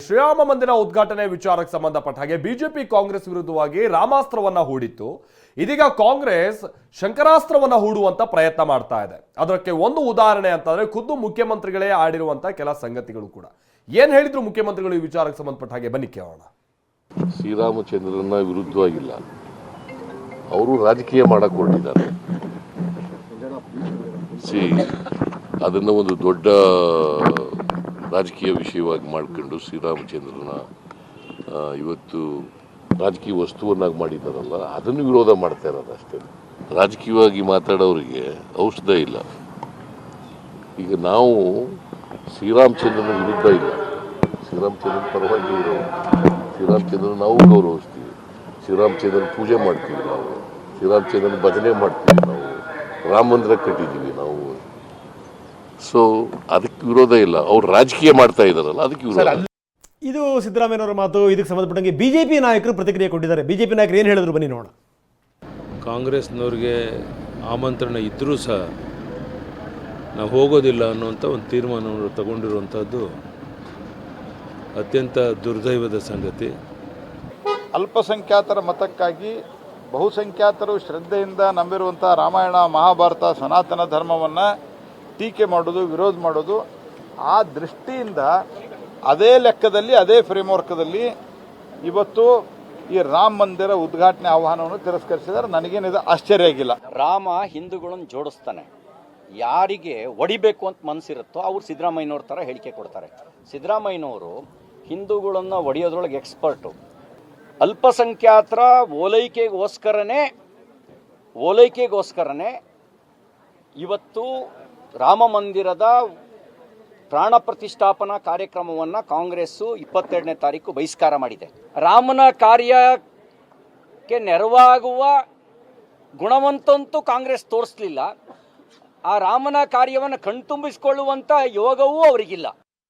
ಶ್ರೀರಾಮ ಮಂದಿರ ಉದ್ಘಾಟನೆ ವಿಚಾರಕ್ಕೆ ಸಂಬಂಧಪಟ್ಟ ಹಾಗೆ ಬಿಜೆಪಿ ಕಾಂಗ್ರೆಸ್ ವಿರುದ್ಧವಾಗಿ ರಾಮಾಸ್ತ್ರವನ್ನ ಹೂಡಿತ್ತು. ಇದೀಗ ಕಾಂಗ್ರೆಸ್ ಶಂಕರಾಸ್ತ್ರವನ್ನ ಹೂಡುವಂತ ಪ್ರಯತ್ನ ಮಾಡ್ತಾ ಇದೆ. ಅದಕ್ಕೆ ಒಂದು ಉದಾಹರಣೆ ಅಂತಂದ್ರೆ ಖುದ್ದು ಮುಖ್ಯಮಂತ್ರಿಗಳೇ ಆಡಿರುವಂತ ಕೆಲ ಸಂಗತಿಗಳು ಕೂಡ. ಏನ್ ಹೇಳಿದ್ರು ಮುಖ್ಯಮಂತ್ರಿಗಳು ಈ ವಿಚಾರಕ್ಕೆ ಸಂಬಂಧಪಟ್ಟ ಹಾಗೆ ಬನ್ನಿ ಕೇಳೋಣ. ಶ್ರೀರಾಮಚಂದ್ರನ ವಿರುದ್ಧವಾಗಿಲ್ಲ, ಅವರು ರಾಜಕೀಯ ಮಾಡಕ್ ಹೊರಟಿದ್ದಾರೆ. ಅದನ್ನ ಒಂದು ದೊಡ್ಡ ರಾಜಕೀಯ ವಿಷಯವಾಗಿ ಮಾಡ್ಕೊಂಡು ಶ್ರೀರಾಮಚಂದ್ರನ ಇವತ್ತು ರಾಜಕೀಯ ವಸ್ತುವನ್ನಾಗಿ ಮಾಡಿದ್ದಾರಲ್ಲ, ಅದನ್ನು ವಿರೋಧ ಮಾಡ್ತಾ ಇರೋದು ಅಷ್ಟೇ. ರಾಜಕೀಯವಾಗಿ ಮಾತಾಡೋರಿಗೆ ಔಷಧ ಇಲ್ಲ. ಈಗ ನಾವು ಶ್ರೀರಾಮಚಂದ್ರನ ವಿರುದ್ಧ ಇಲ್ಲ, ಶ್ರೀರಾಮಚಂದ್ರನ ಪರವಾಗಿ ಇರೋರು. ಶ್ರೀರಾಮಚಂದ್ರನ ನಾವು ಗೌರವಿಸ್ತೀವಿ, ಶ್ರೀರಾಮಚಂದ್ರನ ಪೂಜೆ ಮಾಡ್ತೀವಿ, ನಾವು ಶ್ರೀರಾಮಚಂದ್ರನ ಭಜನೆ ಮಾಡ್ತೀವಿ, ನಾವು ರಾಮ ಮಂದಿರ ಕಟ್ಟಿದ್ದೀವಿ ನಾವು. ಸೊ ಅದಕ್ಕೆ ವಿರೋಧ ಇಲ್ಲ. ಅವ್ರು ರಾಜಕೀಯ ಮಾಡ್ತಾ ಇದ್ದಾರಲ್ಲ, ಅದಕ್ಕೆ ವಿರೋಧ. ಇದು ಸಿದ್ದರಾಮಯ್ಯನವರ ಮಾತು. ಇದಕ್ಕೆ ಸಂಬಂಧಪಟ್ಟಂಗೆ ಬಿಜೆಪಿ ನಾಯಕರು ಪ್ರತಿಕ್ರಿಯೆ ಕೊಟ್ಟಿದ್ದಾರೆ. ಬಿಜೆಪಿ ನಾಯಕರು ಏನು ಹೇಳಿದ್ರು ಬನ್ನಿ ನೋಡೋಣ. ಕಾಂಗ್ರೆಸ್ನವ್ರಿಗೆ ಆಮಂತ್ರಣ ಇದ್ದರೂ ಸಹ ನಾವು ಹೋಗೋದಿಲ್ಲ ಅನ್ನುವಂಥ ಒಂದು ತೀರ್ಮಾನವನ್ನು ತಗೊಂಡಿರುವಂಥದ್ದು ಅತ್ಯಂತ ದುರ್ದೈವದ ಸಂಗತಿ. ಅಲ್ಪಸಂಖ್ಯಾತರ ಮತಕ್ಕಾಗಿ ಬಹುಸಂಖ್ಯಾತರು ಶ್ರದ್ಧೆಯಿಂದ ನಂಬಿರುವಂಥ ರಾಮಾಯಣ, ಮಹಾಭಾರತ, ಸನಾತನ ಧರ್ಮವನ್ನು ಟೀಕೆ ಮಾಡೋದು, ವಿರೋಧ ಮಾಡೋದು, ಆ ದೃಷ್ಟಿಯಿಂದ ಅದೇ ಲೆಕ್ಕದಲ್ಲಿ, ಅದೇ ಫ್ರೇಮ್ವರ್ಕ್ದಲ್ಲಿ ಇವತ್ತು ಈ ರಾಮ ಮಂದಿರ ಉದ್ಘಾಟನೆ ಆಹ್ವಾನವನ್ನು ತಿರಸ್ಕರಿಸಿದರೆ ನನಗೇನಿದೆ ಆಶ್ಚರ್ಯ ಆಗಿಲ್ಲ. ರಾಮ ಹಿಂದೂಗಳನ್ನು ಜೋಡಿಸ್ತಾನೆ. ಯಾರಿಗೆ ಹೊಡಿಬೇಕು ಅಂತ ಮನಸ್ಸಿರುತ್ತೋ ಅವ್ರು ಸಿದ್ದರಾಮಯ್ಯನವ್ರ ಥರ ಹೇಳಿಕೆ ಕೊಡ್ತಾರೆ. ಸಿದ್ದರಾಮಯ್ಯನವರು ಹಿಂದೂಗಳನ್ನು ಹೊಡೆಯೋದ್ರೊಳಗೆ ಎಕ್ಸ್ಪರ್ಟು. ಅಲ್ಪಸಂಖ್ಯಾತರ ಓಲೈಕೆಗೋಸ್ಕರನೇ ಇವತ್ತು ರಾಮ ಮಂದಿರದ ಪ್ರಾಣ ಪ್ರತಿಷ್ಠಾಪನಾ ಕಾರ್ಯಕ್ರಮವನ್ನು ಕಾಂಗ್ರೆಸ್ಸು 22ನೇ ತಾರೀಕು ಬಹಿಷ್ಕಾರ ಮಾಡಿದೆ. ರಾಮನ ಕಾರ್ಯಕ್ಕೆ ನೆರವಾಗುವ ಗುಣವಂತಂತೂ ಕಾಂಗ್ರೆಸ್ ತೋರಿಸಲಿಲ್ಲ. ಆ ರಾಮನ ಕಾರ್ಯವನ್ನು ಕಣ್ತುಂಬಿಸಿಕೊಳ್ಳುವಂಥ ಯೋಗವೂ ಅವರಿಗಿಲ್ಲ.